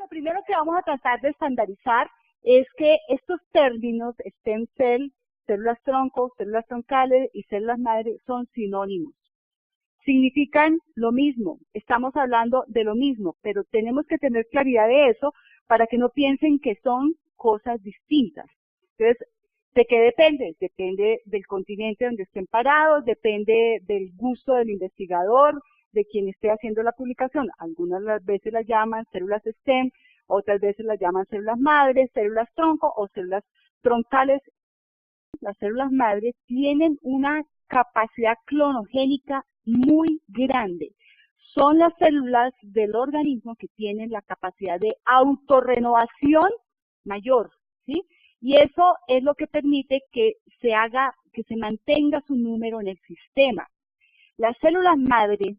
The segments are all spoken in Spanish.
lo primero que vamos a tratar de estandarizar es que estos términos, stem cell, células tronco, células troncales y células madre, son sinónimos. Significan lo mismo, estamos hablando de lo mismo, pero tenemos que tener claridad de eso para que no piensen que son cosas distintas. Entonces, ¿de qué depende? Depende del continente donde estén parados, depende del gusto del investigador, de quien esté haciendo la publicación. Algunas veces las llaman células stem, otras veces las llaman células madres, células tronco o células troncales. Las células madres tienen una capacidad clonogénica muy grande. Son las células del organismo que tienen la capacidad de autorrenovación mayor, ¿sí? Y eso es lo que permite que se mantenga su número en el sistema. Las células madre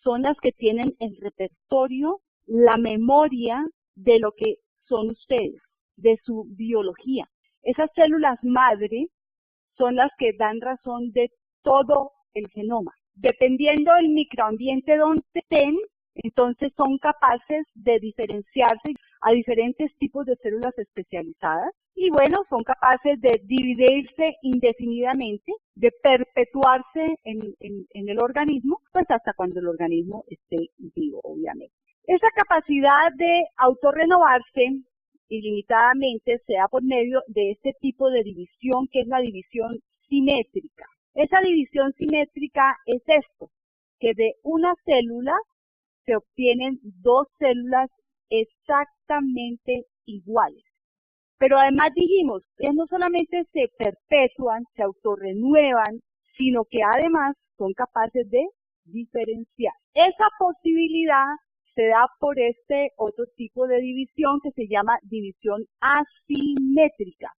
son las que tienen el repertorio, la memoria de lo que son ustedes, de su biología. Esas células madre son las que dan razón de todo el genoma. Dependiendo del microambiente donde estén, entonces son capaces de diferenciarse a diferentes tipos de células especializadas y bueno, son capaces de dividirse indefinidamente, de perpetuarse en el organismo, pues hasta cuando el organismo esté vivo, obviamente. Esa capacidad de autorrenovarse ilimitadamente se da por medio de este tipo de división que es la división simétrica. Esa división simétrica es esto, que de una célula se obtienen dos células exactamente iguales. Pero además dijimos que no solamente se perpetúan, se autorrenuevan, sino que además son capaces de diferenciar. Esa posibilidad se da por este otro tipo de división que se llama división asimétrica.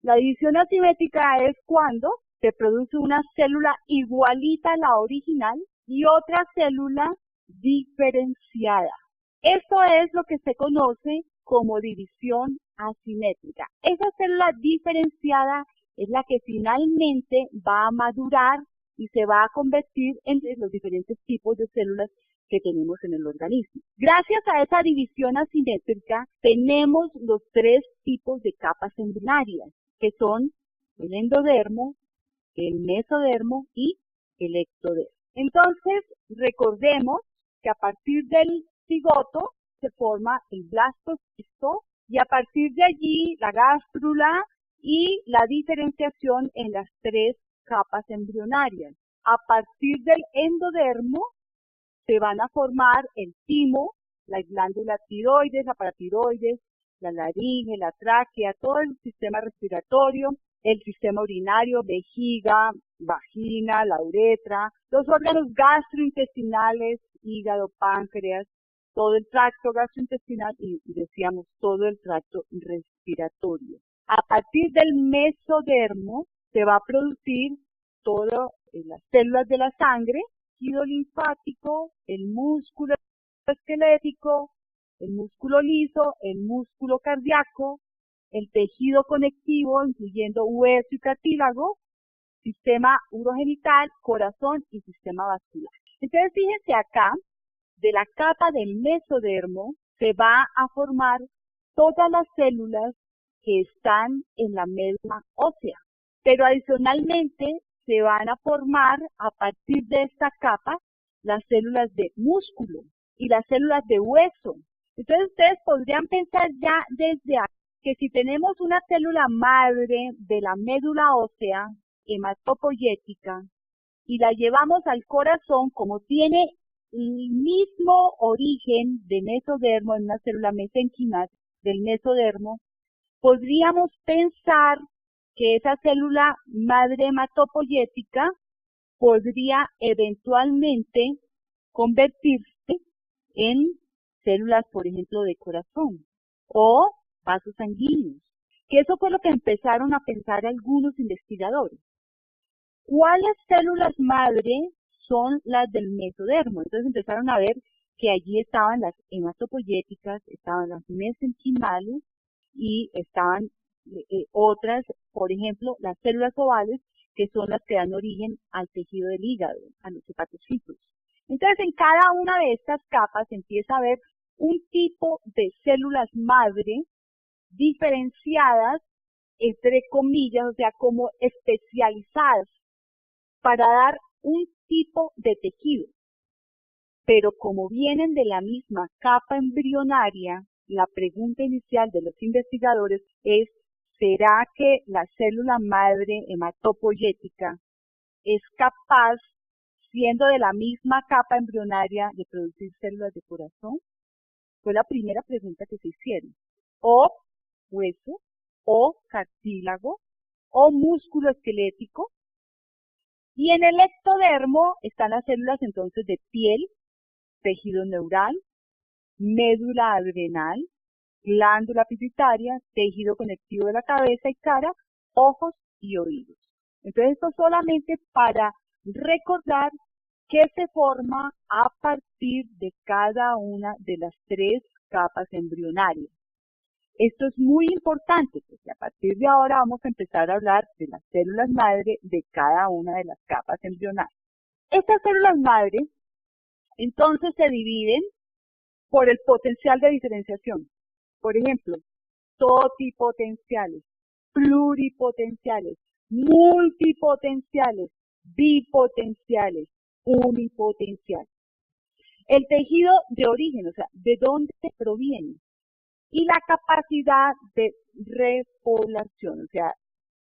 La división asimétrica es cuando se produce una célula igualita a la original y otra célula diferenciada. Esto es lo que se conoce como división asimétrica. Esa célula diferenciada es la que finalmente va a madurar y se va a convertir entre los diferentes tipos de células que tenemos en el organismo. Gracias a esa división asimétrica tenemos los tres tipos de capas embrionarias, que son el endodermo, el mesodermo y el ectodermo. Entonces, recordemos que a partir del cigoto se forma el blastocisto y a partir de allí la gástrula y la diferenciación en las tres capas embrionarias. A partir del endodermo se van a formar el timo, la glándula tiroides, la paratiroides, la laringe, la tráquea, todo el sistema respiratorio, el sistema urinario, vejiga, vagina, la uretra, los órganos gastrointestinales, hígado, páncreas, todo el tracto gastrointestinal y decíamos todo el tracto respiratorio. A partir del mesodermo se va a producir todas las células de la sangre, tejido linfático, el músculo esquelético, el músculo liso, el músculo cardíaco, el tejido conectivo, incluyendo hueso y cartílago, sistema urogenital, corazón y sistema vascular. Entonces, fíjense acá, de la capa del mesodermo se va a formar todas las células que están en la médula ósea, pero adicionalmente se van a formar a partir de esta capa las células de músculo y las células de hueso. Entonces ustedes podrían pensar ya desde aquí que si tenemos una célula madre de la médula ósea, hematopoyética, y la llevamos al corazón, como tiene el mismo origen de mesodermo en una célula mesenquimal del mesodermo, podríamos pensar que esa célula madre hematopoyética podría eventualmente convertirse en células, por ejemplo, de corazón o vasos sanguíneos, que eso fue lo que empezaron a pensar algunos investigadores. ¿Cuáles células madre son las del mesodermo? Entonces empezaron a ver que allí estaban las hematopoyéticas, estaban las mesenquimales y estaban otras, por ejemplo, las células ovales, que son las que dan origen al tejido del hígado, a los hepatocitos. Entonces, en cada una de estas capas empieza a haber un tipo de células madre diferenciadas, entre comillas, o sea, como especializadas para dar un tipo de tejido. Pero como vienen de la misma capa embrionaria, la pregunta inicial de los investigadores es, ¿será que la célula madre hematopoyética es capaz, siendo de la misma capa embrionaria, de producir células de corazón? Fue la primera pregunta que se hicieron. O hueso, o cartílago, o músculo esquelético. Y en el ectodermo están las células entonces de piel, tejido neural, médula adrenal, glándula pituitaria, tejido conectivo de la cabeza y cara, ojos y oídos. Entonces esto solamente para recordar que se forma a partir de cada una de las tres capas embrionarias. Esto es muy importante porque a partir de ahora vamos a empezar a hablar de las células madre de cada una de las capas embrionarias. Estas células madre entonces se dividen por el potencial de diferenciación. Por ejemplo, totipotenciales, pluripotenciales, multipotenciales, bipotenciales, unipotenciales. El tejido de origen, o sea, de dónde proviene, y la capacidad de repoblación, o sea,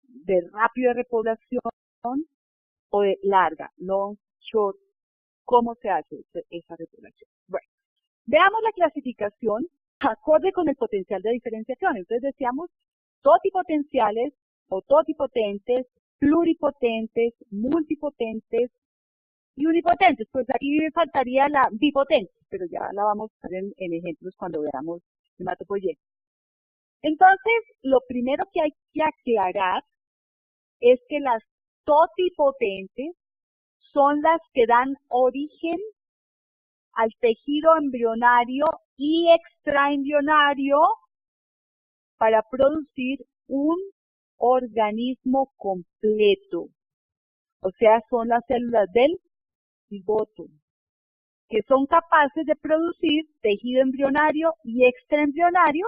de rápida repoblación o de larga, long, short, cómo se hace esa repoblación. Bueno, veamos la clasificación acorde con el potencial de diferenciación. Entonces decíamos totipotenciales o totipotentes, pluripotentes, multipotentes y unipotentes. Pues aquí faltaría la bipotente, pero ya la vamos a ver en ejemplos cuando veamos hematopoyética. Entonces, lo primero que hay que aclarar es que las totipotentes son las que dan origen al tejido embrionario y extraembrionario para producir un organismo completo. O sea, son las células del cigoto, que son capaces de producir tejido embrionario y extraembrionario,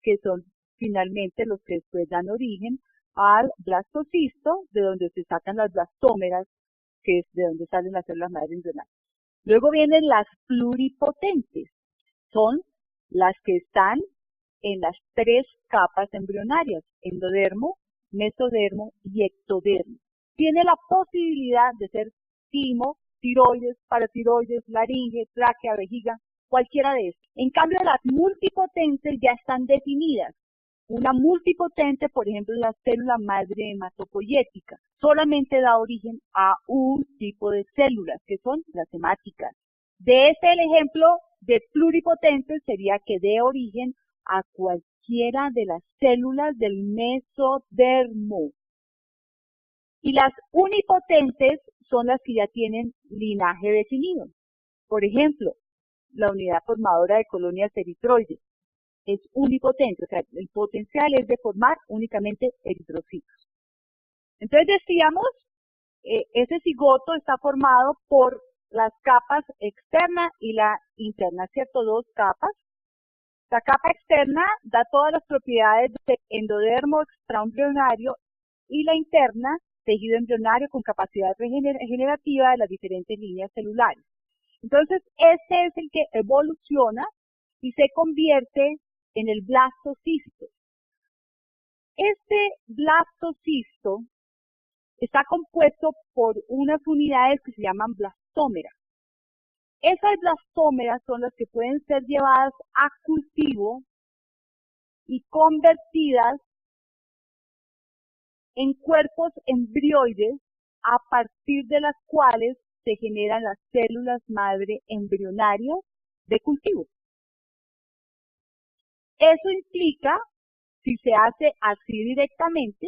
que son finalmente los que después dan origen al blastocisto, de donde se sacan las blastómeras, que es de donde salen las células madre embrionarias. Luego vienen las pluripotentes, son las que están en las tres capas embrionarias, endodermo, mesodermo y ectodermo. Tiene la posibilidad de ser timo, tiroides, paratiroides, laringe, tráquea, vejiga, cualquiera de estos. En cambio, las multipotentes ya están definidas. Una multipotente, por ejemplo, la célula madre hematopoyética, solamente da origen a un tipo de células, que son las hemáticas. De este el ejemplo de pluripotentes sería que dé origen a cualquiera de las células del mesodermo. Y las unipotentes son las que ya tienen linaje definido. Por ejemplo, la unidad formadora de colonias eritroides es unipotente, o sea, el potencial es de formar únicamente eritrocitos. Entonces decíamos, ese cigoto está formado por las capas externa y la interna, ¿cierto? Dos capas. La capa externa da todas las propiedades de endodermo extraembrionario y la interna, tejido embrionario con capacidad regenerativa de las diferentes líneas celulares. Entonces, este es el que evoluciona y se convierte en el blastocisto. Este blastocisto está compuesto por unas unidades que se llaman blastómeras. Esas blastómeras son las que pueden ser llevadas a cultivo y convertidas en cuerpos embrioides a partir de las cuales se generan las células madre embrionarias de cultivo. Eso implica, si se hace así directamente,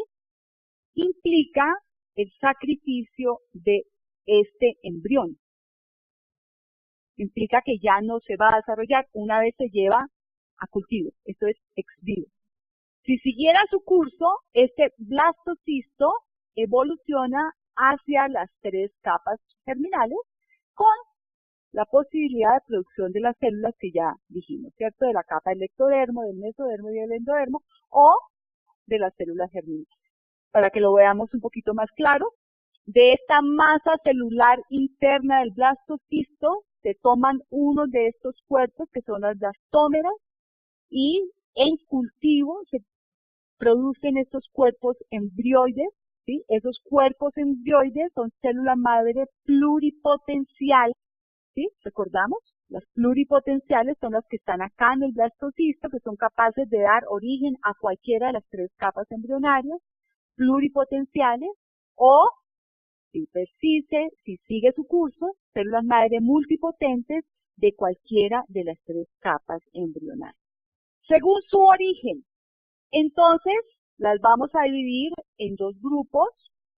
implica el sacrificio de este embrión. Implica que ya no se va a desarrollar una vez se lleva a cultivo. Esto es ex vivo. Si siguiera su curso, este blastocisto evoluciona hacia las tres capas germinales con la posibilidad de producción de las células que ya dijimos, ¿cierto? De la capa del ectodermo, del mesodermo y del endodermo, o de las células germinales. Para que lo veamos un poquito más claro, de esta masa celular interna del blastocisto se toman uno de estos cuerpos que son las blastómeras y en cultivo se producen estos cuerpos embrioides, ¿sí? Esos cuerpos embrioides son células madre pluripotenciales, ¿sí? ¿Recordamos? Las pluripotenciales son las que están acá en el blastocisto, que son capaces de dar origen a cualquiera de las tres capas embrionarias, pluripotenciales, o si persiste, si sigue su curso, células madre multipotentes de cualquiera de las tres capas embrionarias. Según su origen, entonces las vamos a dividir en dos grupos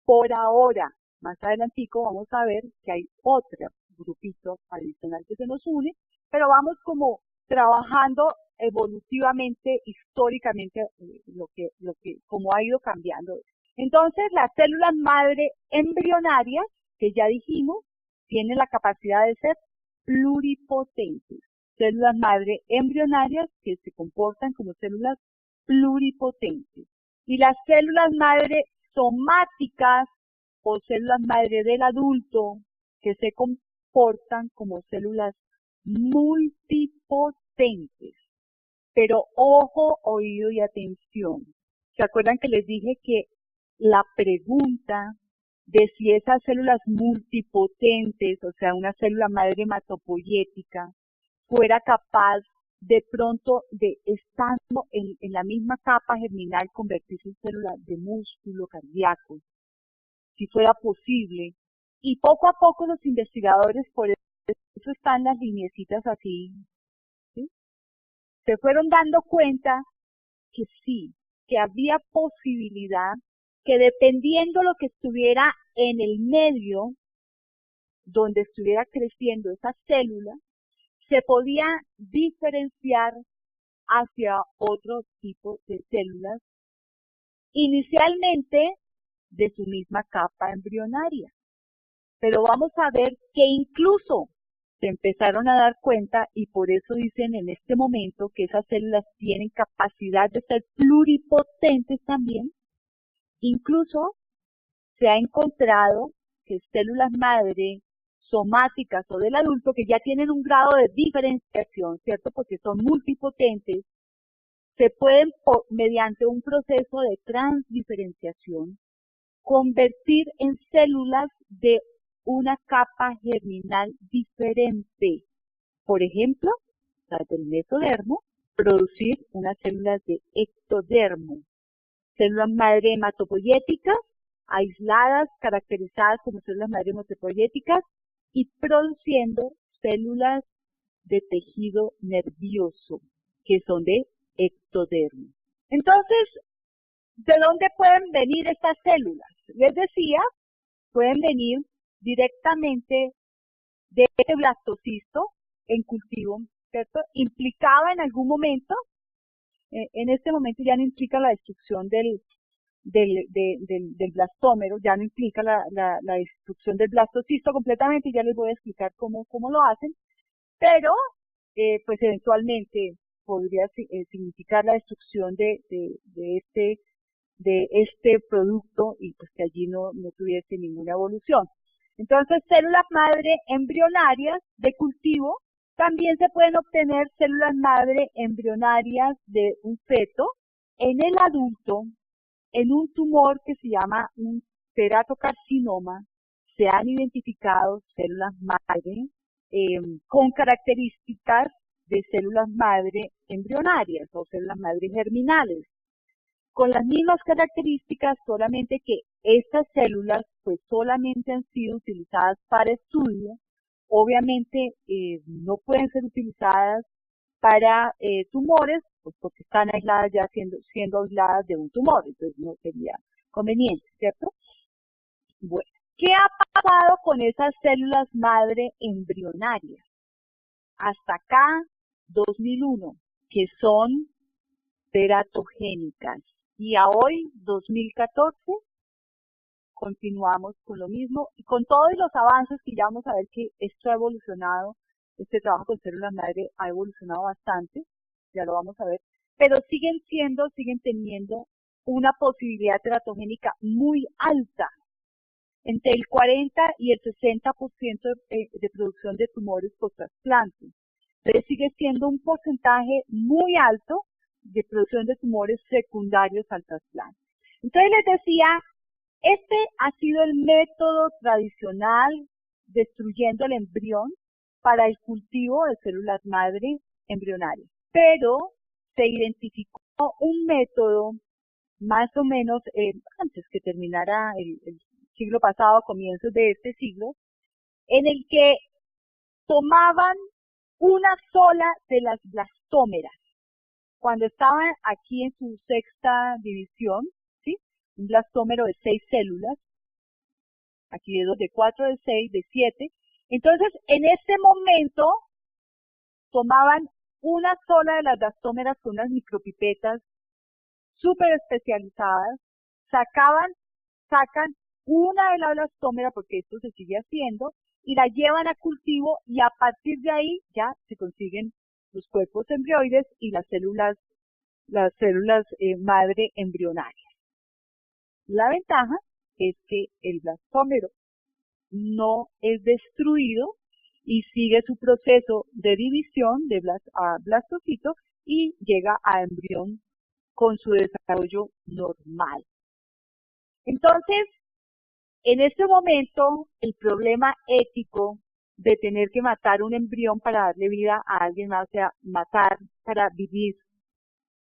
por ahora. Más adelantico vamos a ver que hay otro grupito adicional que se nos une, pero vamos como trabajando evolutivamente, históricamente, como ha ido cambiando. Entonces, las células madre embrionarias, que ya dijimos, tienen la capacidad de ser pluripotentes. Células madre embrionarias que se comportan como células pluripotentes. Y las células madre somáticas o células madre del adulto que se comportan como células multipotentes. Pero ojo, oído y atención. ¿Se acuerdan que les dije que la pregunta de si esas células multipotentes, o sea, una célula madre hematopoyética, fuera capaz de pronto de estando en la misma capa germinal convertirse en células de músculo cardíaco, si fuera posible? Y poco a poco los investigadores, por eso están las lineecitas así, ¿sí? Se fueron dando cuenta que sí, que había posibilidad que dependiendo lo que estuviera en el medio donde estuviera creciendo esa célula, se podía diferenciar hacia otro tipo de células, inicialmente de su misma capa embrionaria. Pero vamos a ver que incluso se empezaron a dar cuenta, y por eso dicen en este momento que esas células tienen capacidad de ser pluripotentes también. Incluso se ha encontrado que células madre somáticas o del adulto que ya tienen un grado de diferenciación, ¿cierto? Porque son multipotentes, se pueden, mediante un proceso de transdiferenciación, convertir en células de una capa germinal diferente. Por ejemplo, las del mesodermo, producir unas células de ectodermo. Células madre hematopoyéticas, aisladas, caracterizadas como células madre hematopoyéticas, y produciendo células de tejido nervioso, que son de ectodermo. Entonces, ¿de dónde pueden venir estas células? Les decía, pueden venir directamente de este blastocisto en cultivo, ¿cierto? Implicaba en algún momento, en este momento ya no implica la destrucción del blastómero, ya no implica la destrucción del blastocisto completamente, y ya les voy a explicar cómo lo hacen, pero pues eventualmente podría significar la destrucción de este producto, y pues que allí no tuviese ninguna evolución. Entonces, células madre embrionarias de cultivo, también se pueden obtener células madre embrionarias de un feto en el adulto, en un tumor que se llama un teratocarcinoma. Se han identificado células madre con características de células madre embrionarias o células madre germinales, con las mismas características, solamente que estas células pues solamente han sido utilizadas para estudio. Obviamente no pueden ser utilizadas para tumores, pues porque están aisladas ya siendo aisladas de un tumor, entonces no sería conveniente, ¿cierto? Bueno, ¿qué ha pasado con esas células madre embrionarias? Hasta acá, 2001, que son teratogénicas. Y a hoy, 2014, continuamos con lo mismo y con todos los avances que ya vamos a ver que esto ha evolucionado, este trabajo con células madre ha evolucionado bastante, ya lo vamos a ver, pero siguen teniendo una posibilidad teratogénica muy alta, entre el 40 y el 60% de producción de tumores por trasplante. Entonces sigue siendo un porcentaje muy alto de producción de tumores secundarios al trasplante. Entonces les decía, este ha sido el método tradicional destruyendo el embrión para el cultivo de células madre embrionarias. Pero se identificó un método más o menos antes que terminara el siglo pasado, comienzos de este siglo, en el que tomaban una sola de las blastómeras. Cuando estaban aquí en su sexta división, ¿sí? Un blastómero de 6 células, aquí de 2, de 4, de 6, de 7. Entonces, en ese momento, tomaban una sola de las blastómeras con unas micropipetas súper especializadas, sacan una de la blastómera, porque esto se sigue haciendo, y la llevan a cultivo y a partir de ahí ya se consiguen los cuerpos embrioides y las células madre embrionarias. La ventaja es que el blastómero no es destruido y sigue su proceso de división de blastocito y llega a embrión con su desarrollo normal. Entonces, en este momento, el problema ético de tener que matar un embrión para darle vida a alguien más, o sea, matar para vivir,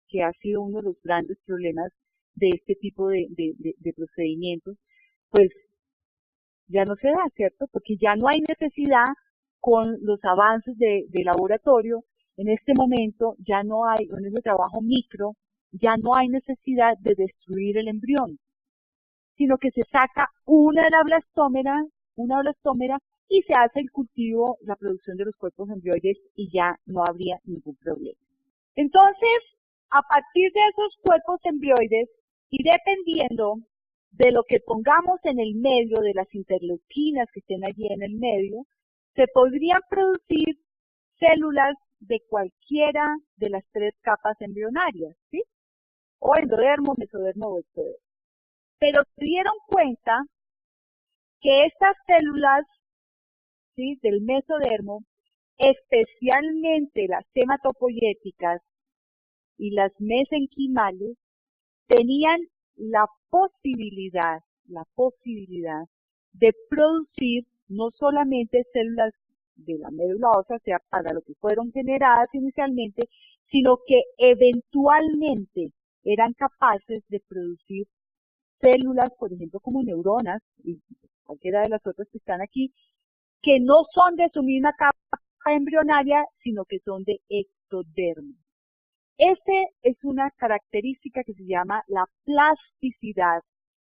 que ha sido uno de los grandes problemas de este tipo de procedimientos, pues ya no se da, ¿cierto? Porque ya no hay necesidad con los avances de laboratorio, en este momento ya no hay, en ese trabajo micro, ya no hay necesidad de destruir el embrión, sino que se saca una blastómera y se hace el cultivo, la producción de los cuerpos embrioides y ya no habría ningún problema. Entonces, a partir de esos cuerpos embrioides y dependiendo de lo que pongamos en el medio, de las interleuquinas que estén allí en el medio, se podrían producir células de cualquiera de las 3 capas embrionarias, ¿sí? O endodermo, mesodermo o ectodermo. Pero se dieron cuenta que estas células, ¿sí?, del mesodermo, especialmente las hematopoyéticas y las mesenquimales, tenían la posibilidad de producir no solamente células de la médula ósea, o sea, para lo que fueron generadas inicialmente, sino que eventualmente eran capaces de producir células, por ejemplo, como neuronas, y cualquiera de las otras que están aquí, que no son de su misma capa embrionaria, sino que son de ectodermo. Esta es una característica que se llama la plasticidad,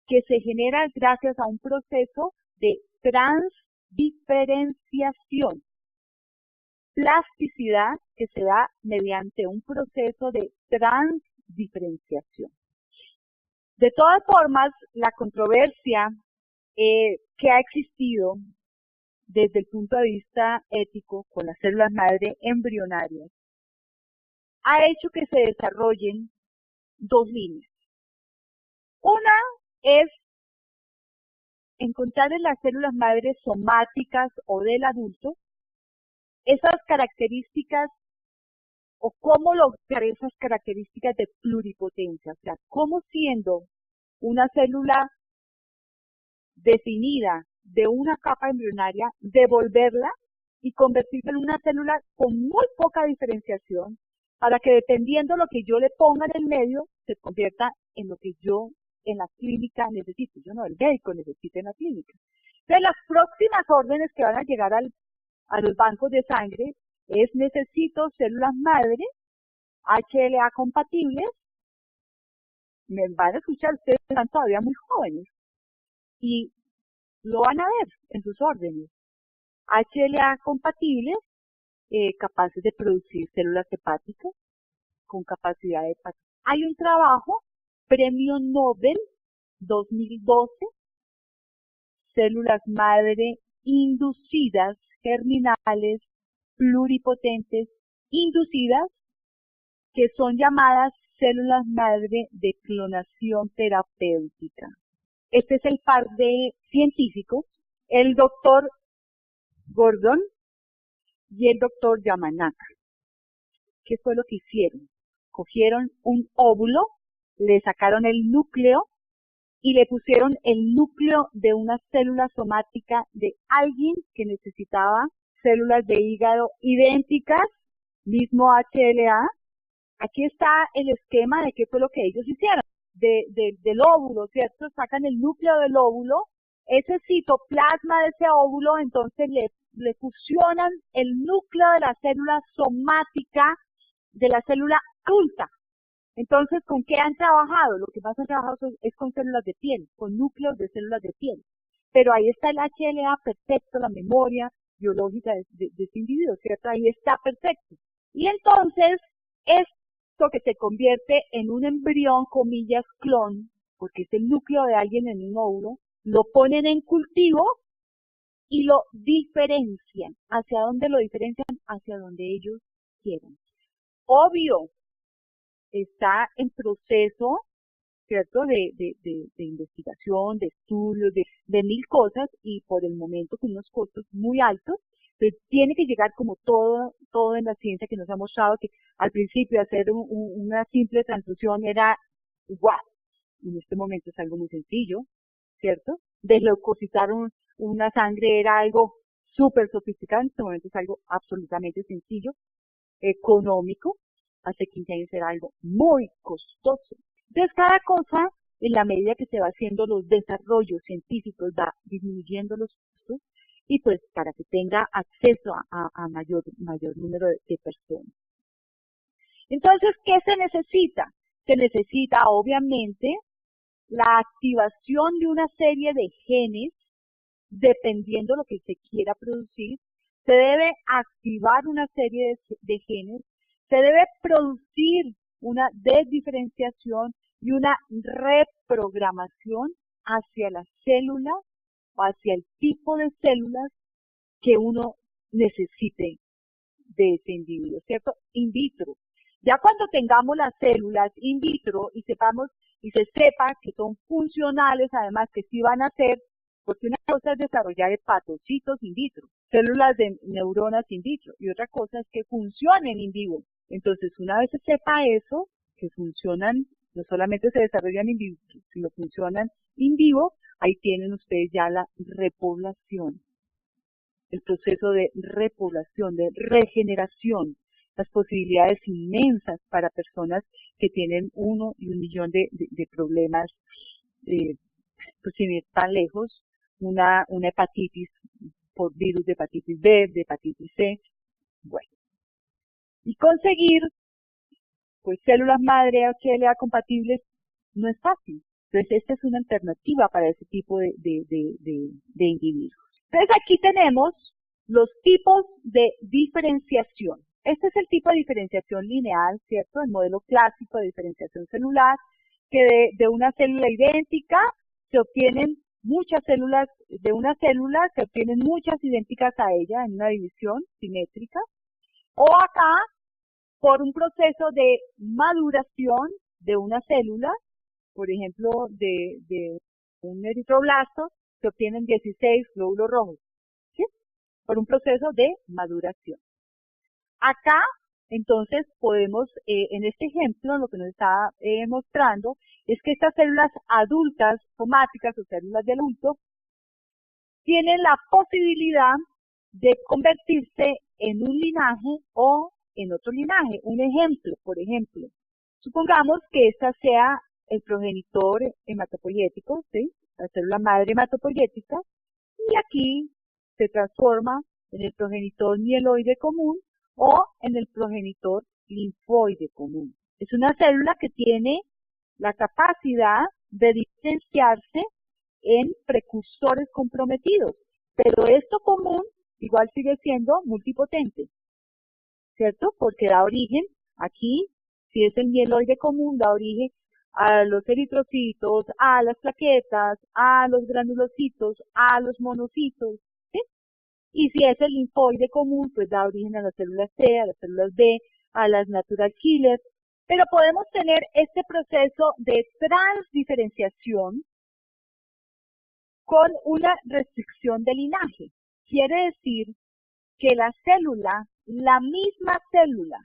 que se genera gracias a un proceso de transdiferenciación. Plasticidad que se da mediante un proceso de transdiferenciación. De todas formas, la controversia que ha existido desde el punto de vista ético con las células madre embrionarias ha hecho que se desarrollen 2 líneas. Una es encontrar en las células madre somáticas o del adulto esas características o cómo lograr esas características de pluripotencia, o sea, cómo siendo una célula definida de una capa embrionaria, devolverla y convertirla en una célula con muy poca diferenciación, para que dependiendo de lo que yo le ponga en el medio, se convierta en lo que yo en la clínica necesito, yo no, el médico necesita en la clínica. Entonces, las próximas órdenes que van a llegar a los bancos de sangre es: necesito células madre, HLA compatibles. Me van a escuchar, ustedes están todavía muy jóvenes, y lo van a ver en sus órdenes. HLA compatibles, capaces de producir células hepáticas, con capacidad de hepática. Hay un trabajo, Premio Nobel 2012, células madre inducidas, germinales, pluripotentes, inducidas, que son llamadas células madre de clonación terapéutica. Este es el par de científicos, el doctor Gordon y el doctor Yamanaka. ¿Qué fue lo que hicieron? Cogieron un óvulo, le sacaron el núcleo y le pusieron el núcleo de una célula somática de alguien que necesitaba células de hígado idénticas, mismo HLA. Aquí está el esquema de qué fue lo que ellos hicieron. Del óvulo, ¿cierto? Sacan el núcleo del óvulo, ese citoplasma de ese óvulo, entonces le fusionan el núcleo de la célula somática de la célula adulta. Entonces, ¿con qué han trabajado? Lo que más han trabajado es con células de piel, con núcleos de células de piel. Pero ahí está el HLA perfecto, la memoria biológica de este individuo, ¿cierto? Ahí está perfecto. Y entonces, esto que se convierte en un embrión, comillas, clon, porque es el núcleo de alguien en un óvulo, lo ponen en cultivo y lo diferencian. ¿Hacia dónde lo diferencian? Hacia donde ellos quieran. Obvio, está en proceso, ¿cierto?, de investigación, de estudios, de mil cosas, y por el momento con unos costos muy altos. Entonces tiene que llegar como todo en la ciencia que nos ha mostrado que al principio hacer una simple transfusión era igual. En este momento es algo muy sencillo, ¿cierto? Desleucocitar una sangre era algo súper sofisticado, en este momento es algo absolutamente sencillo, económico. Hace 15 años era algo muy costoso. Entonces cada cosa, en la medida que se va haciendo los desarrollos científicos, va disminuyendo los costos, y pues para que tenga acceso a mayor número de personas. Entonces, ¿qué se necesita? Se necesita, obviamente, la activación de una serie de genes, dependiendo de lo que se quiera producir. Se debe activar una serie de genes, se debe producir una desdiferenciación y una reprogramación hacia la célula o hacia el tipo de células que uno necesite de ese individuo, ¿cierto? In vitro. Ya cuando tengamos las células in vitro y sepamos y se sepa que son funcionales, además que sí van a ser, porque una cosa es desarrollar hepatocitos in vitro, células de neuronas in vitro, y otra cosa es que funcionen in vivo. Entonces, una vez se sepa eso, que funcionan, no solamente se desarrollan in vitro, sino funcionan in vivo, ahí tienen ustedes ya la repoblación, el proceso de repoblación, de regeneración, las posibilidades inmensas para personas que tienen 1 y 1 millón de problemas, pues sin ir tan lejos, una hepatitis por virus de hepatitis B, de hepatitis C, bueno. Y conseguir, pues, células madre HLA compatibles no es fácil. Entonces, esta es una alternativa para ese tipo de individuos. Entonces, aquí tenemos los tipos de diferenciación. Este es el tipo de diferenciación lineal, ¿cierto? El modelo clásico de diferenciación celular, que de una célula idéntica se obtienen muchas células, de una célula se obtienen muchas idénticas a ella en una división simétrica. O acá, por un proceso de maduración de una célula, por ejemplo, de un eritroblasto, se obtienen 16 glóbulos rojos, ¿sí? Por un proceso de maduración. Acá, entonces, podemos, en este ejemplo, lo que nos está mostrando es que estas células adultas somáticas o células de adulto tienen la posibilidad de convertirse en un linaje o en otro linaje. Un ejemplo, por ejemplo, supongamos que esta sea el progenitor hematopoyético, ¿sí? La célula madre hematopoyética, y aquí se transforma en el progenitor mieloide común o en el progenitor linfoide común. Es una célula que tiene la capacidad de diferenciarse en precursores comprometidos, pero esto común igual sigue siendo multipotente, ¿cierto? Porque da origen, aquí, si es el mieloide común, da origen a los eritrocitos, a las plaquetas, a los granulocitos, a los monocitos, ¿sí? Y si es el linfoide común, pues da origen a las células T, a las células B, a las natural killers. Pero podemos tener este proceso de transdiferenciación con una restricción de linaje. Quiere decir que la célula, la misma célula,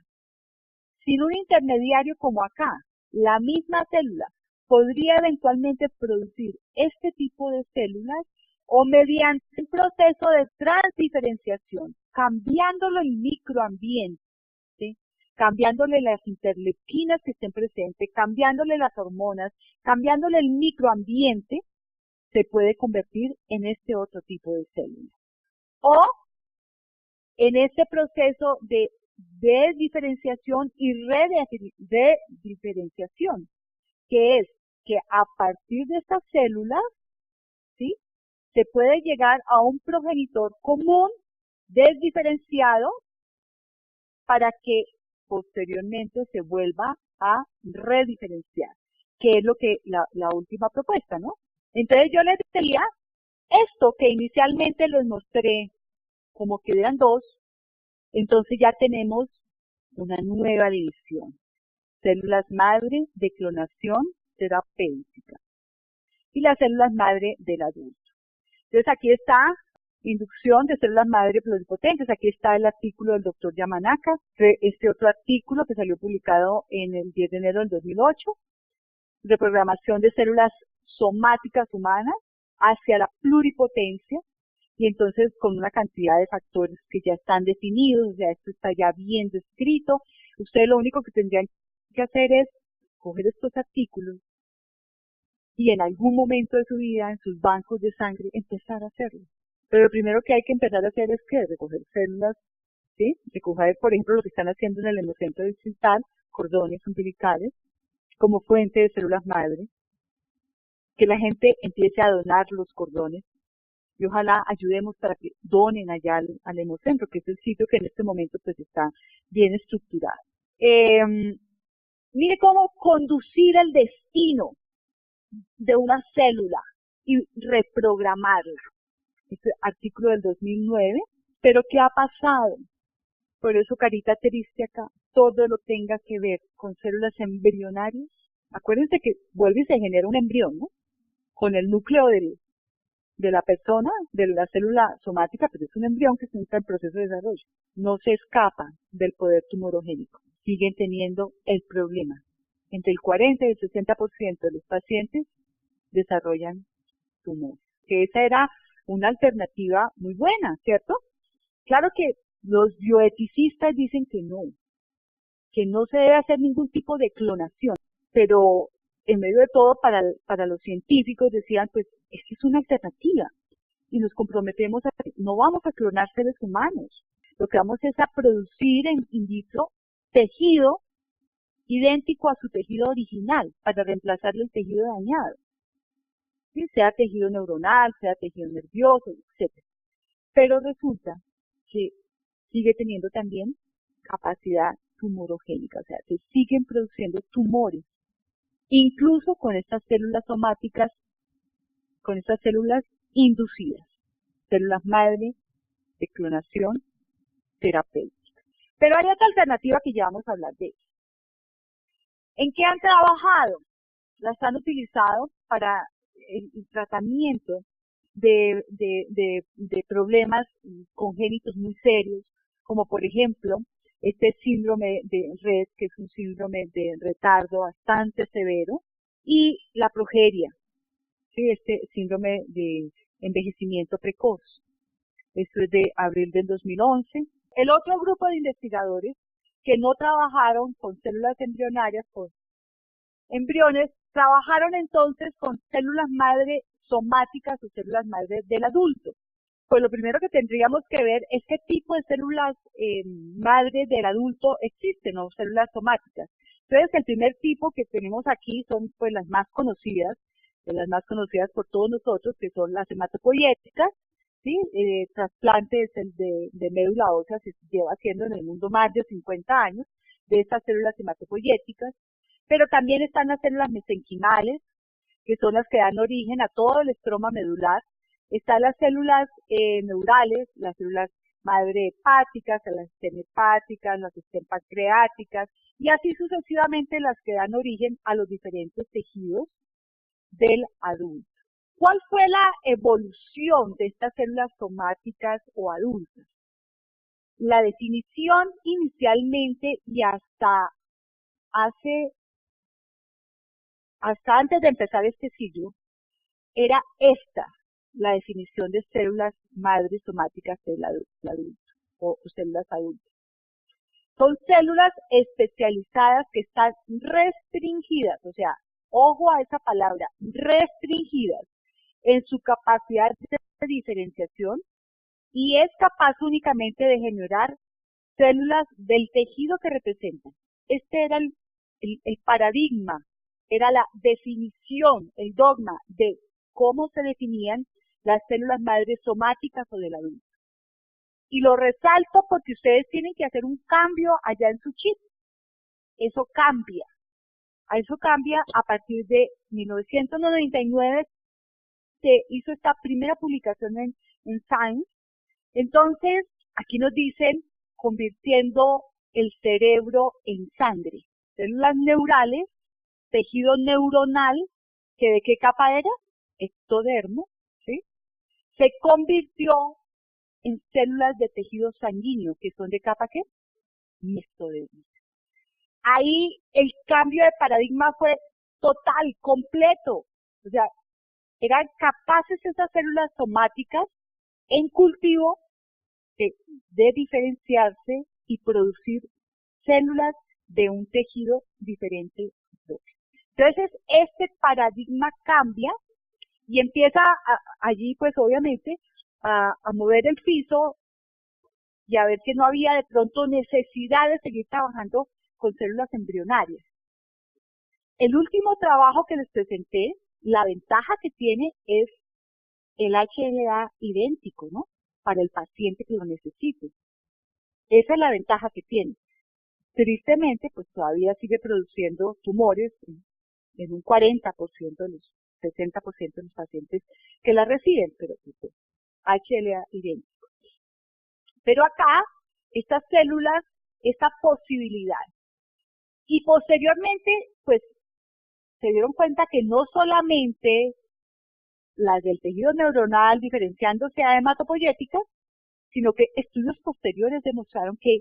sin un intermediario como acá, la misma célula podría eventualmente producir este tipo de células o mediante un proceso de transdiferenciación, cambiándolo el microambiente, ¿sí? Cambiándole las interleuquinas que estén presentes, cambiándole las hormonas, cambiándole el microambiente, se puede convertir en este otro tipo de célula. O en este proceso de desdiferenciación y rediferenciación, que es que a partir de estas células, ¿sí?, se puede llegar a un progenitor común desdiferenciado para que posteriormente se vuelva a rediferenciar, que es lo que la última propuesta, ¿no? Entonces yo les diría esto que inicialmente les mostré como que eran dos, entonces ya tenemos una nueva división. Células madre de clonación terapéutica y las células madre del adulto. Entonces aquí está inducción de células madre pluripotentes. Aquí está el artículo del doctor Yamanaka, este otro artículo que salió publicado en el 10 de enero del 2008, reprogramación de células somáticas humanas hacia la pluripotencia, y entonces con una cantidad de factores que ya están definidos, ya esto está ya bien descrito. Ustedes lo único que tendrían que hacer es coger estos artículos y en algún momento de su vida, en sus bancos de sangre, empezar a hacerlo. Pero lo primero que hay que empezar a hacer es que recoger células, ¿sí? Recoger, por ejemplo, lo que están haciendo en el hemocentro distrital, cordones umbilicales, como fuente de células madre, que la gente empiece a donar los cordones, y ojalá ayudemos para que donen allá al hemocentro, que es el sitio que en este momento pues está bien estructurado. Mire cómo conducir el destino de una célula y reprogramarla. Este artículo del 2009, pero ¿qué ha pasado? Por eso carita triste acá, todo lo tenga que ver con células embrionarias. Acuérdense que vuelve y se genera un embrión, ¿no? Con el núcleo de la persona, de la célula somática, pero es un embrión que está en proceso de desarrollo. No se escapa del poder tumorogénico. Siguen teniendo el problema. Entre el 40 y el 60% de los pacientes desarrollan tumores. Que esa era una alternativa muy buena, ¿cierto? Claro que los bioeticistas dicen que no se debe hacer ningún tipo de clonación, pero en medio de todo para los científicos decían, pues es que es una alternativa y nos comprometemos a que no vamos a clonar seres humanos, lo que vamos es a producir en in vitro tejido idéntico a su tejido original para reemplazarle el tejido dañado, ¿sí? Sea tejido neuronal, sea tejido nervioso, etc. Pero resulta que sigue teniendo también capacidad tumorogénica, o sea, se siguen produciendo tumores, incluso con estas células somáticas, con estas células inducidas, células madre de clonación terapéutica. Pero hay otra alternativa que ya vamos a hablar de ella. ¿En qué han trabajado? Las han utilizado para el tratamiento de problemas congénitos muy serios, como por ejemplo este síndrome de Rett, que es un síndrome de retardo bastante severo, y la progeria, ¿sí? Este síndrome de envejecimiento precoz. Esto es de abril del 2011. El otro grupo de investigadores que no trabajaron con células embrionarias, con embriones, trabajaron entonces con células madre somáticas o células madre del adulto. Pues lo primero que tendríamos que ver es qué tipo de células madre del adulto existen, o células somáticas. Entonces, el primer tipo que tenemos aquí son pues las más conocidas por todos nosotros, que son las hematopoyéticas, ¿sí? Trasplantes de médula ósea se lleva haciendo en el mundo más de 50 años de estas células hematopoyéticas. Pero también están las células mesenquimales, que son las que dan origen a todo el estroma medular. Están las células neurales, las células madre hepáticas, las hepáticas, las pancreáticas, y así sucesivamente las que dan origen a los diferentes tejidos del adulto. ¿Cuál fue la evolución de estas células somáticas o adultas? La definición inicialmente y hasta antes de empezar este siglo, era esta la definición de células madres somáticas del adulto o células adultas. Son células especializadas que están restringidas, o sea, ojo a esa palabra, restringidas en su capacidad de diferenciación y es capaz únicamente de generar células del tejido que representan. Este era el paradigma, era la definición, el dogma de cómo se definían las células madres somáticas o del adulto. Y lo resalto porque ustedes tienen que hacer un cambio allá en su chip. Eso cambia. Eso cambia a partir de 1999, se hizo esta primera publicación en Science. Entonces, aquí nos dicen convirtiendo el cerebro en sangre. Células neurales, tejido neuronal, que ¿de qué capa era? Ectodermo, ¿sí? Se convirtió en células de tejido sanguíneo, que son de capa ¿qué? Mesodermo. Ahí el cambio de paradigma fue total, completo. O sea, eran capaces esas células somáticas en cultivo de diferenciarse y producir células de un tejido diferente. Entonces, este paradigma cambia y empieza allí, pues obviamente, a mover el piso y a ver que no había de pronto necesidad de seguir trabajando con células embrionarias. El último trabajo que les presenté, la ventaja que tiene es el HLA idéntico, ¿no? Para el paciente que lo necesite. Esa es la ventaja que tiene. Tristemente, pues todavía sigue produciendo tumores en un 40% de los 60% de los pacientes que la reciben, pero pues, HLA idéntico. Pero acá, estas células, esta posibilidad. Y posteriormente, pues, se dieron cuenta que no solamente las del tejido neuronal diferenciándose a hematopoyéticas, sino que estudios posteriores demostraron que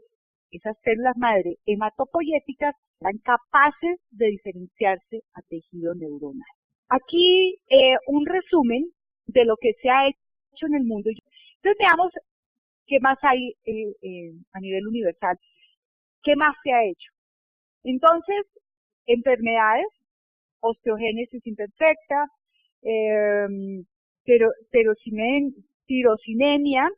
esas células madre hematopoyéticas eran capaces de diferenciarse a tejido neuronal. Aquí un resumen de lo que se ha hecho en el mundo. Entonces veamos qué más hay a nivel universal, qué más se ha hecho. Entonces, enfermedades, osteogénesis imperfecta, tirosinemia,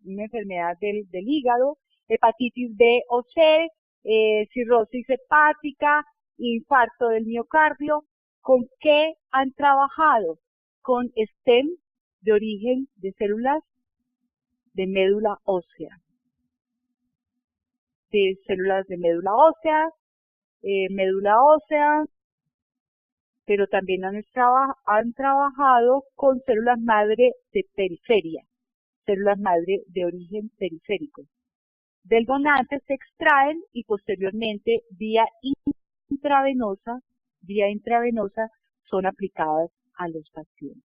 una enfermedad del hígado, hepatitis B o C, cirrosis hepática, infarto del miocardio. ¿Con qué han trabajado? Con stem de origen de células de médula ósea. De células de médula ósea, pero también han trabajado con células madre de periferia, células madre de origen periférico. Del donante se extraen y posteriormente vía intravenosa son aplicadas a los pacientes.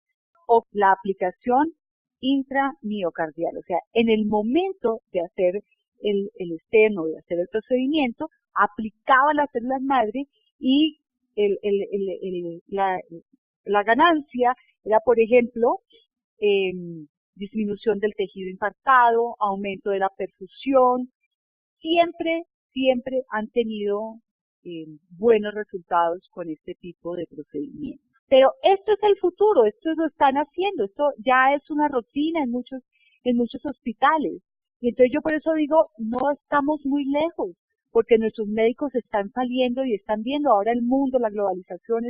O la aplicación intramiocardial, o sea, en el momento de hacer el esteno, de hacer el procedimiento, aplicaba las células madre y la ganancia era, por ejemplo, disminución del tejido infartado, aumento de la perfusión. Siempre han tenido buenos resultados con este tipo de procedimientos. Pero esto es el futuro, esto lo están haciendo, esto ya es una rutina en muchos hospitales. Y entonces yo por eso digo, no estamos muy lejos, porque nuestros médicos están saliendo y están viendo ahora el mundo, la globalización,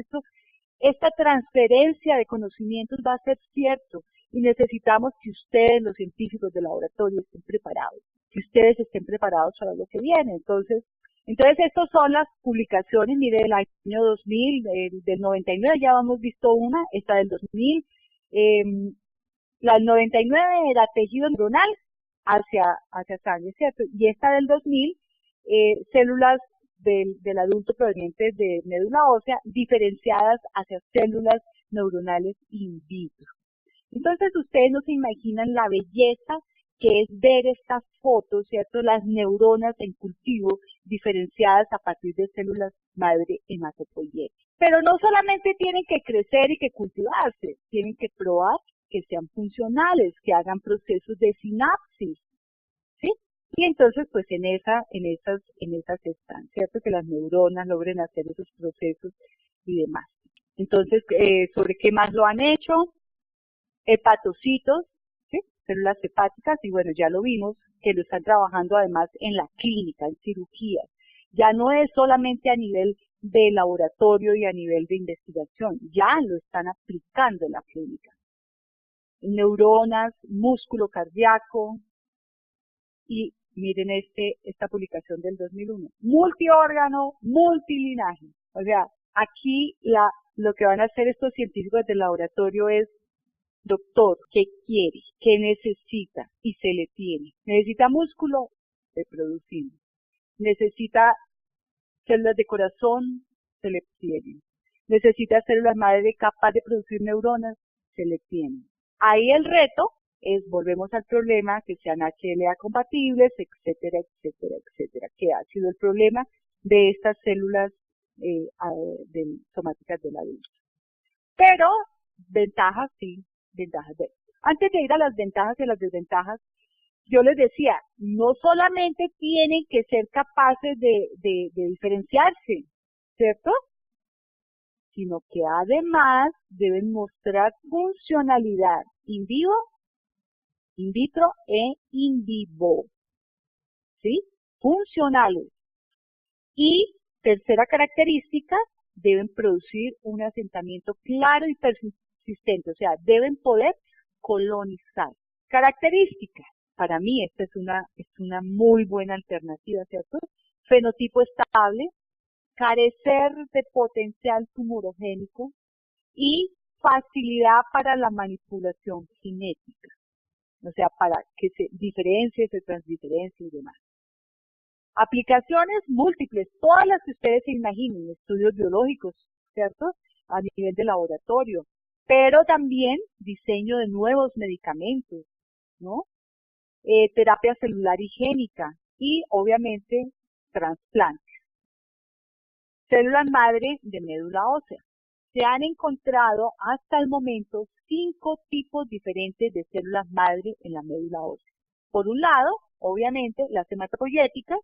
esta transferencia de conocimientos va a ser cierto y necesitamos que ustedes, los científicos de laboratorio, estén preparados, que ustedes estén preparados para lo que viene. Entonces Entonces, estas son las publicaciones, mire, del año 2000, del 99 ya hemos visto una, esta del 2000. La del 99 era tejido neuronal hacia sangre, ¿cierto? Y esta del 2000, células del adulto provenientes de médula ósea diferenciadas hacia células neuronales in vitro. Entonces, ustedes no se imaginan la belleza que es ver estas fotos, ¿cierto? Las neuronas en cultivo diferenciadas a partir de células madre hematopoyéticas. Pero no solamente tienen que crecer y que cultivarse, tienen que probar que sean funcionales, que hagan procesos de sinapsis, ¿sí? Y entonces, pues en esas están, ¿cierto? Que las neuronas logren hacer esos procesos y demás. Entonces, ¿sobre qué más lo han hecho? Hepatocitos, ¿sí? Células hepáticas, y bueno, ya lo vimos, que lo están trabajando además en la clínica, en cirugías. Ya no es solamente a nivel de laboratorio y a nivel de investigación, ya lo están aplicando en la clínica. Neuronas, músculo cardíaco, y miren esta publicación del 2001. Multiórgano, multilinaje. O sea, aquí lo que van a hacer estos científicos del laboratorio es: doctor, ¿qué quiere? ¿Qué necesita? Y se le tiene. ¿Necesita músculo? Le producimos. ¿Necesita células de corazón? Se le tienen. ¿Necesita células madre capaz de producir neuronas? Se le tienen. Ahí el reto es, volvemos al problema, que sean HLA compatibles, etcétera, etcétera, etcétera, que ha sido el problema de estas células somáticas del adulto. Pero ventajas sí, ventajas. Antes de ir a las ventajas y a las desventajas, yo les decía, no solamente tienen que ser capaces de diferenciarse, ¿cierto? Sino que además deben mostrar funcionalidad in vivo, in vitro e in vivo, ¿sí? Funcionales. Y tercera característica, deben producir un asentamiento claro y persistente, o sea, deben poder colonizar. Características, para mí esta es una muy buena alternativa, ¿cierto? Fenotipo estable, carecer de potencial tumorogénico y facilidad para la manipulación genética, o sea, para que se diferencie, se transdiferencie y demás. Aplicaciones múltiples, todas las que ustedes se imaginen, estudios biológicos, ¿cierto? A nivel de laboratorio, pero también diseño de nuevos medicamentos, ¿no? Terapia celular y génica y, obviamente, trasplantes. Células madre de médula ósea. Se han encontrado hasta el momento 5 tipos diferentes de células madre en la médula ósea. Por un lado, obviamente, las hematopoyéticas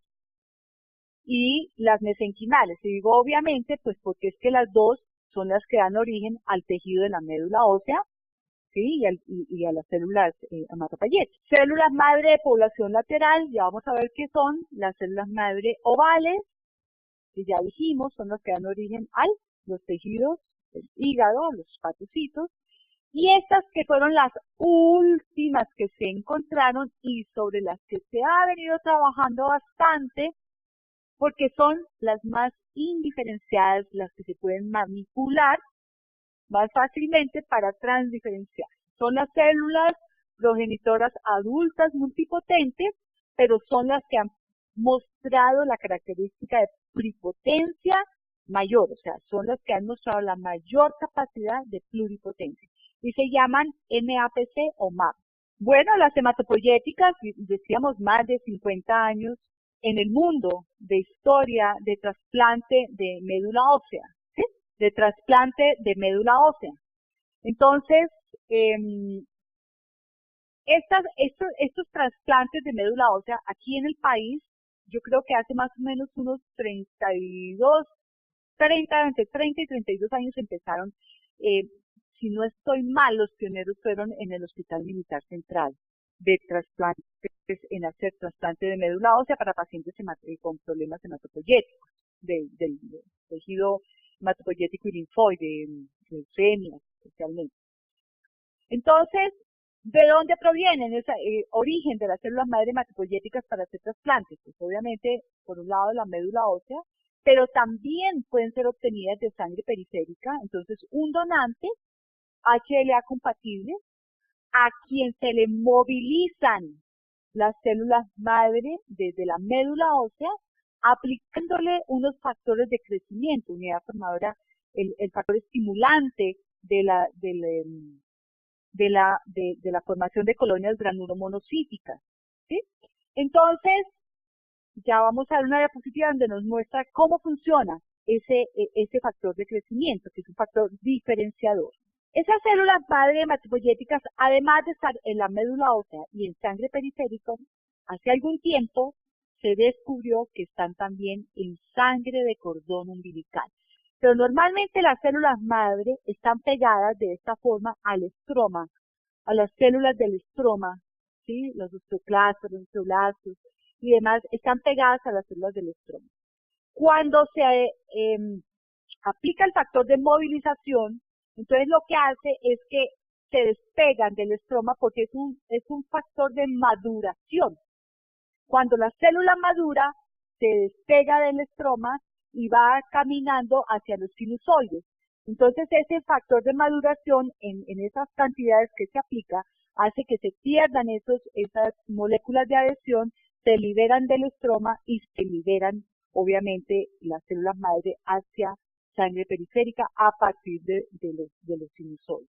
y las mesenquimales. Y digo obviamente, pues porque es que las dos son las que dan origen al tejido de la médula ósea, ¿sí? Y a las células hematopoyéticas. Células madre de población lateral, ya vamos a ver qué son. Las células madre ovales, que ya dijimos, son las que dan origen a los tejidos del hígado, los hepatocitos. Y estas que fueron las últimas que se encontraron y sobre las que se ha venido trabajando bastante, porque son las más indiferenciadas, las que se pueden manipular más fácilmente para transdiferenciar. Son las células progenitoras adultas multipotentes, pero son las que han mostrado la característica de pluripotencia mayor, o sea, son las que han mostrado la mayor capacidad de pluripotencia y se llaman MAPC o MAP. Bueno, las hematopoyéticas, decíamos, más de 50 años en el mundo de historia de trasplante de médula ósea, ¿sí? De trasplante de médula ósea. Entonces, estos trasplantes de médula ósea aquí en el país, yo creo que hace más o menos unos entre 30 y 32 años empezaron, si no estoy mal, los pioneros fueron en el Hospital Militar Central de trasplantes, en hacer trasplante de médula ósea para pacientes con problemas hematopoyéticos, del tejido hematopoyético y linfoide, leucemia especialmente. Entonces, ¿De dónde provienen ese origen de las células madre hematopoyéticas para hacer trasplantes? Pues obviamente, por un lado, la médula ósea, pero también pueden ser obtenidas de sangre periférica. Entonces, un donante HLA compatible a quien se le movilizan las células madre desde la médula ósea, aplicándole unos factores de crecimiento, unidad formadora, el factor estimulante de la formación de colonias granulomonocíticas, ¿sí? Entonces, ya vamos a ver una diapositiva donde nos muestra cómo funciona ese factor de crecimiento, que es un factor diferenciador. Esas células madre hematopoyéticas, además de estar en la médula ósea y en sangre periférica, hace algún tiempo se descubrió que están también en sangre de cordón umbilical. Pero normalmente las células madre están pegadas de esta forma al estroma, a las células del estroma, ¿sí? Los osteoclastos, los osteoblastos y demás están pegadas a las células del estroma. Cuando se aplica el factor de movilización, entonces lo que hace es que se despegan del estroma porque es un factor de maduración. Cuando la célula madura, se despega del estroma y va caminando hacia los sinusoides. Entonces ese factor de maduración en esas cantidades que se aplica hace que se pierdan esas moléculas de adhesión, se liberan del estroma y se liberan obviamente las células madre hacia sangre periférica a partir de los sinusoides,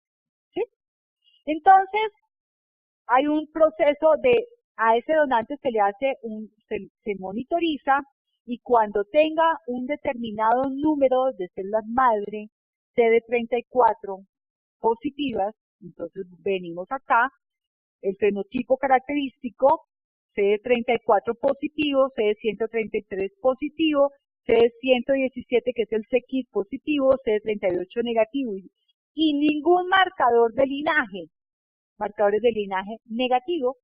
¿sí? Entonces hay un proceso a ese donante se le hace se monitoriza y cuando tenga un determinado número de células madre CD34 positivas, entonces venimos acá, el fenotipo característico, CD34 positivo, CD133 positivo, CD117 que es el CKIT positivo, CD38 negativo y ningún marcador de linaje, marcadores de linaje negativo.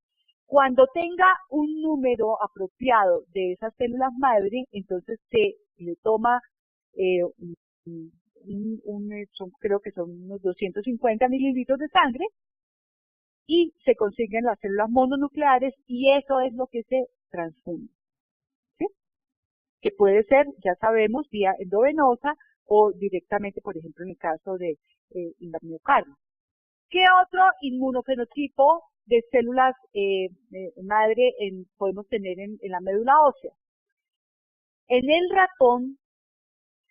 Cuando tenga un número apropiado de esas células madre, entonces se le toma creo que son unos 250 mililitros de sangre y se consiguen las células mononucleares y eso es lo que se transfunde, ¿sí? Que puede ser, ya sabemos, vía endovenosa o directamente, por ejemplo, en el caso de la miocardio. ¿Qué otro inmunofenotipo de células madre podemos tener en la médula ósea? En el ratón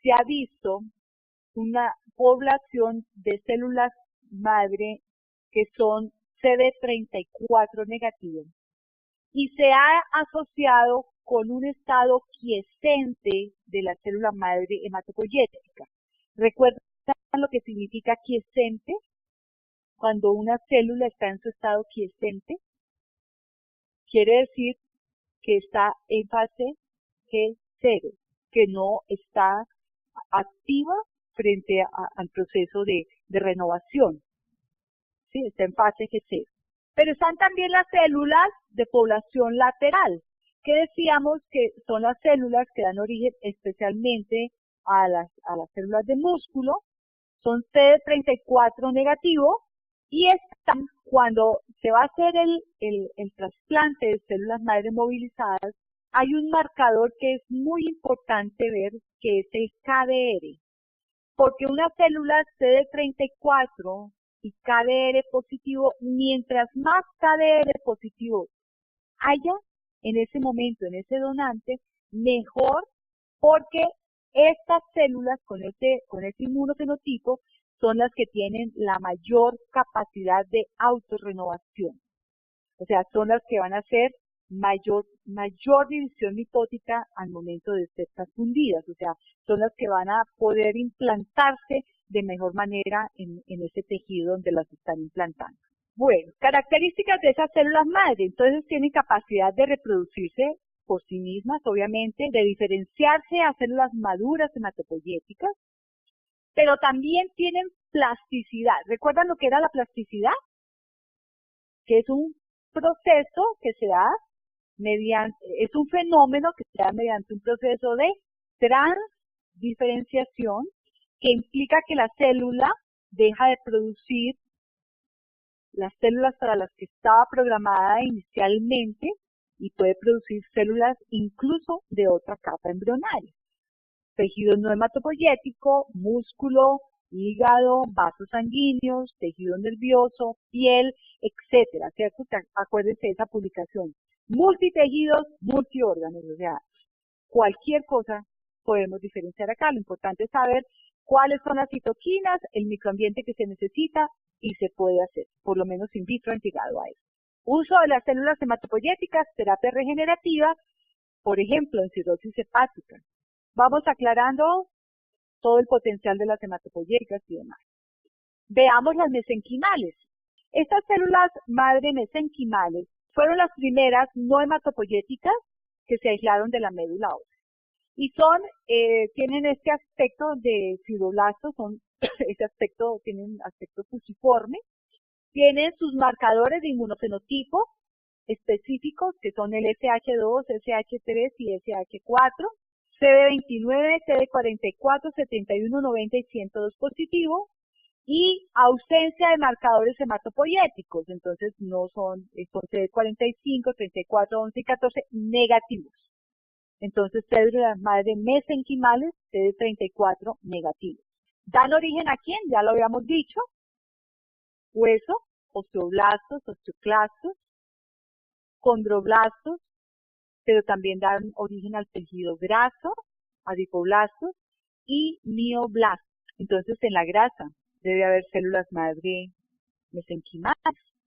se ha visto una población de células madre que son CD34 negativo y se ha asociado con un estado quiescente de la célula madre hematopoyética. ¿Recuerdan lo que significa quiescente? Cuando una célula está en su estado quiescente, quiere decir que está en fase G0, que no está activa frente al proceso de renovación. ¿Sí? Está en fase G0. Pero están también las células de población lateral, que decíamos que son las células que dan origen especialmente a las células de músculo, son CD34 negativo, y están, cuando se va a hacer el trasplante de células madre movilizadas, hay un marcador que es muy importante ver, que es el KDR. Porque una célula CD34 y KDR positivo, mientras más KDR positivo haya en ese momento, en ese donante, mejor, porque estas células con ese inmunofenotipo son las que tienen la mayor capacidad de autorrenovación. O sea, son las que van a hacer mayor división mitótica al momento de ser transfundidas. O sea, son las que van a poder implantarse de mejor manera en ese tejido donde las están implantando. Bueno, características de esas células madre. Entonces tienen capacidad de reproducirse por sí mismas, obviamente, de diferenciarse a células maduras hematopoyéticas, pero también tienen plasticidad. ¿Recuerdan lo que era la plasticidad? Que es un proceso que se da es un fenómeno que se da mediante un proceso de transdiferenciación que implica que la célula deja de producir las células para las que estaba programada inicialmente y puede producir células incluso de otra capa embrionaria. Tejido no hematopoyético, músculo, hígado, vasos sanguíneos, tejido nervioso, piel, etcétera, ¿cierto? Acuérdense de esa publicación. Multitejidos, multiórganos, o sea, cualquier cosa podemos diferenciar acá. Lo importante es saber cuáles son las citoquinas, el microambiente que se necesita y se puede hacer, por lo menos in vitro han llegado a eso. Uso de las células hematopoyéticas, terapia regenerativa, por ejemplo, en cirrosis hepática. Vamos aclarando todo el potencial de las hematopoyéticas y demás. Veamos las mesenquimales. Estas células madre mesenquimales fueron las primeras no hematopoyéticas que se aislaron de la médula ósea. Y tienen este aspecto de fibroblastos, tienen aspecto fusiforme, tienen sus marcadores de inmunofenotipo específicos que son el SH2, SH3 y SH4, CD29, CD44, 71, 90 y 102 positivo, y ausencia de marcadores hematopoyéticos, entonces no son CD45, 34, 11 y 14 negativos. Entonces, células madre mesenquimales, CD34 negativos. ¿Dan origen a quién? Ya lo habíamos dicho. Hueso, osteoblastos, osteoclastos, condroblastos, pero también dan origen al tejido graso, adipoblastos y mioblastos. Entonces, en la grasa debe haber células madre mesenquimales.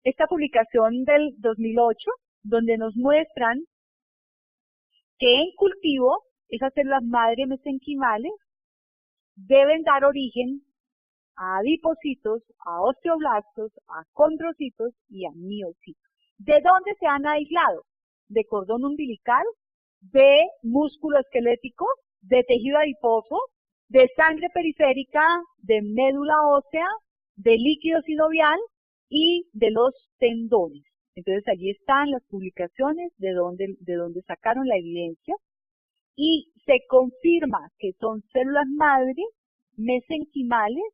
Esta publicación del 2008, donde nos muestran que en cultivo esas células madre mesenquimales deben dar origen a adipocitos, a osteoblastos, a condrocitos y a miocitos. ¿De dónde se han aislado? De cordón umbilical, de músculo esquelético, de tejido adiposo, de sangre periférica, de médula ósea, de líquido sinovial y de los tendones. Entonces allí están las publicaciones de donde sacaron la evidencia y se confirma que son células madre mesenquimales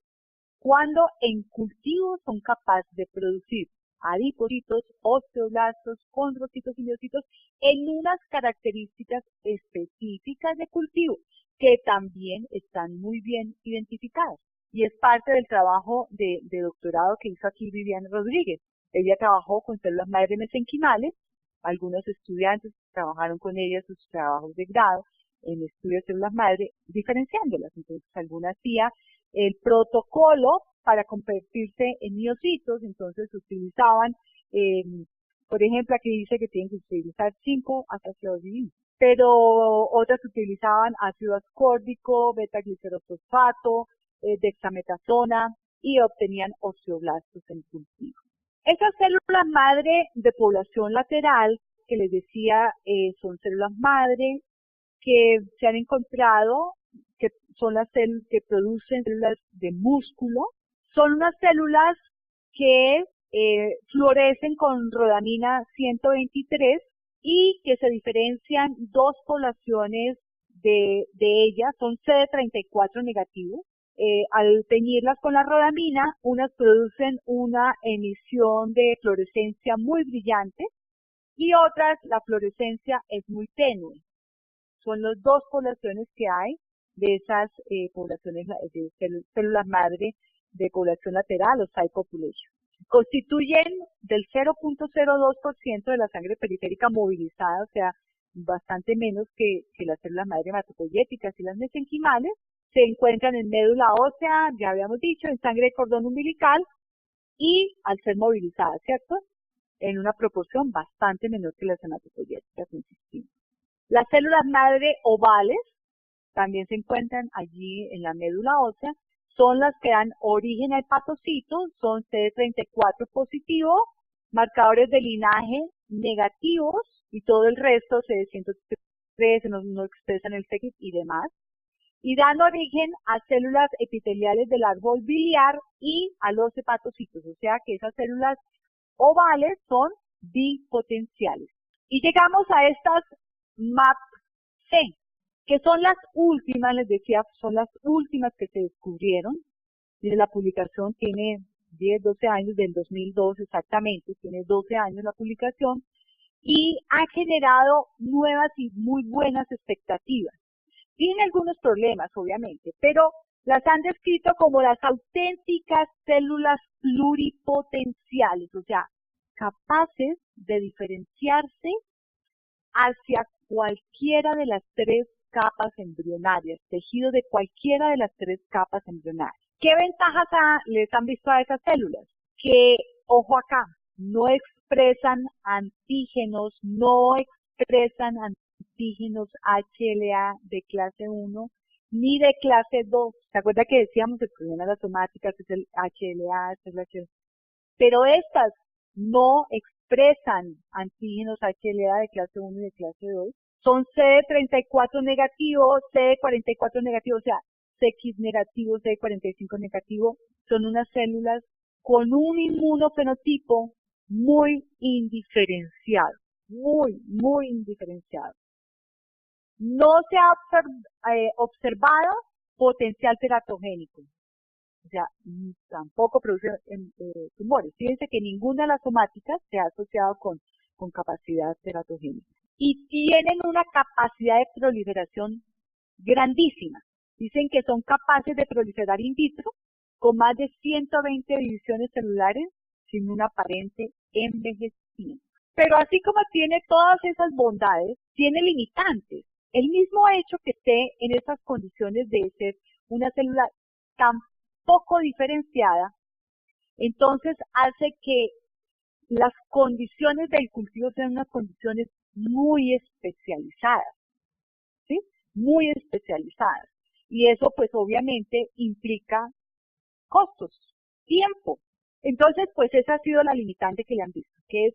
cuando en cultivo son capaces de producir adipocitos, osteoblastos, condrocitos y miocitos en unas características específicas de cultivo que también están muy bien identificadas. Y es parte del trabajo de doctorado que hizo aquí Viviana Rodríguez. Ella trabajó con células madre mesenquimales, algunos estudiantes trabajaron con ella sus trabajos de grado en estudio de células madre, diferenciándolas. Entonces, alguna hacía el protocolo para convertirse en miocitos, entonces utilizaban, por ejemplo, aquí dice que tienen que utilizar 5-azathioprine, pero otras utilizaban ácido ascórbico, beta-glicerofosfato, dexametasona y obtenían osteoblastos en cultivo. Esas células madre de población lateral, que les decía, son células madre que se han encontrado, que son las células que producen células de músculo, son unas células que florecen con rodamina 123 y que se diferencian dos poblaciones de ellas, son CD34 negativos. Al teñirlas con la rodamina, unas producen una emisión de fluorescencia muy brillante y otras la fluorescencia es muy tenue. Son las dos poblaciones que hay de esas poblaciones de células madre de población lateral o side population. Constituyen del 0.02% de la sangre periférica movilizada, o sea, bastante menos que las células madre hematopoyéticas y las mesenquimales. Se encuentran en médula ósea, ya habíamos dicho, en sangre de cordón umbilical y al ser movilizadas, ¿cierto? En una proporción bastante menor que las hematopoyéticas, insistimos. Las células madre ovales también se encuentran allí en la médula ósea, son las que dan origen al hepatocito, son CD34 positivo, marcadores de linaje negativos y todo el resto, CD103, no expresan el CEGIT y demás, y dan origen a células epiteliales del árbol biliar y a los hepatocitos, o sea que esas células ovales son bipotenciales. Y llegamos a estas MAPC, que son las últimas, les decía, son las últimas que se descubrieron. Y la publicación tiene 10, 12 años, del 2002 exactamente, tiene 12 años la publicación, y ha generado nuevas y muy buenas expectativas. Tiene algunos problemas, obviamente, pero las han descrito como las auténticas células pluripotenciales, o sea, capaces de diferenciarse hacia cualquiera de las tres capas embrionarias, tejido de cualquiera de las tres capas embrionarias. ¿Qué ventajas les han visto a esas células? Que, ojo acá, no expresan antígenos, HLA de clase 1 ni de clase 2. ¿Se acuerda que decíamos el problema de las somáticas es el HLA, es el HLA? Pero estas no expresan antígenos HLA de clase 1 y de clase 2. Son CD34 negativo, CD44 negativo, o sea, CX negativo, CD45 negativo. Son unas células con un inmunofenotipo muy indiferenciado, muy indiferenciado. No se ha observado potencial teratogénico, o sea, tampoco produce tumores. Fíjense que ninguna de las somáticas se ha asociado con capacidad teratogénica. Y tienen una capacidad de proliferación grandísima. Dicen que son capaces de proliferar in vitro con más de 120 divisiones celulares sin un aparente envejecimiento. Pero así como tiene todas esas bondades, tiene limitantes. El mismo hecho que esté en esas condiciones de ser una célula tan poco diferenciada, entonces hace que las condiciones del cultivo sean unas condiciones muy especializadas, ¿sí? Muy especializadas. Y eso pues obviamente implica costos, tiempo. Entonces pues esa ha sido la limitante que le han visto, que es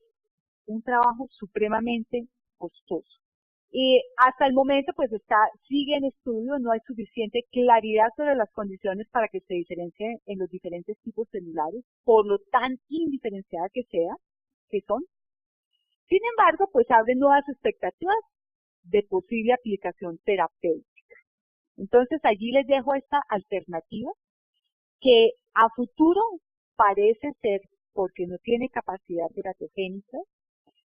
un trabajo supremamente costoso. Y hasta el momento pues sigue en estudio, no hay suficiente claridad sobre las condiciones para que se diferencien en los diferentes tipos celulares, por lo tan indiferenciada que son. Sin embargo, pues abren nuevas expectativas de posible aplicación terapéutica. Entonces allí les dejo esta alternativa que a futuro parece ser porque no tiene capacidad teratogénica,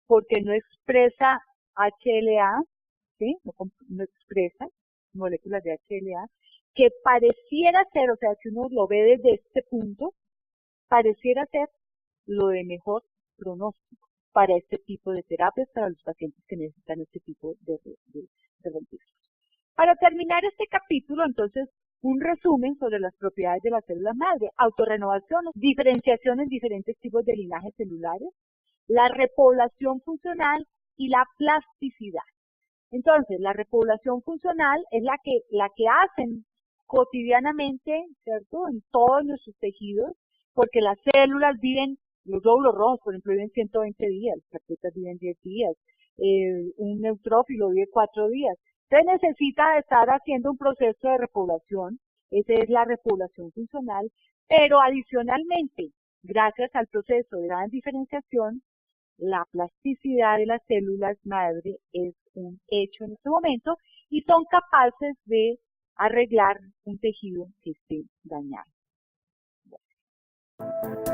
porque no expresa HLA, ¿sí? No expresa moléculas de HLA, que pareciera ser, o sea, si uno lo ve desde este punto, pareciera ser lo de mejor pronóstico para este tipo de terapias, para los pacientes que necesitan este tipo de registros. Para terminar este capítulo, entonces, un resumen sobre las propiedades de las células madre: autorrenovación, diferenciación en diferentes tipos de linajes celulares, la repoblación funcional y la plasticidad. Entonces, la repoblación funcional es la que hacen cotidianamente, ¿cierto?, en todos nuestros tejidos, porque las células viven, los glóbulos rojos, por ejemplo, viven 120 días, las plaquetas viven 10 días, un neutrófilo vive 4 días. Entonces necesita estar haciendo un proceso de repoblación, esa es la repoblación funcional, pero adicionalmente, gracias al proceso de gran diferenciación, la plasticidad de las células madre es un hecho en este momento y son capaces de arreglar un tejido que esté dañado. Bueno.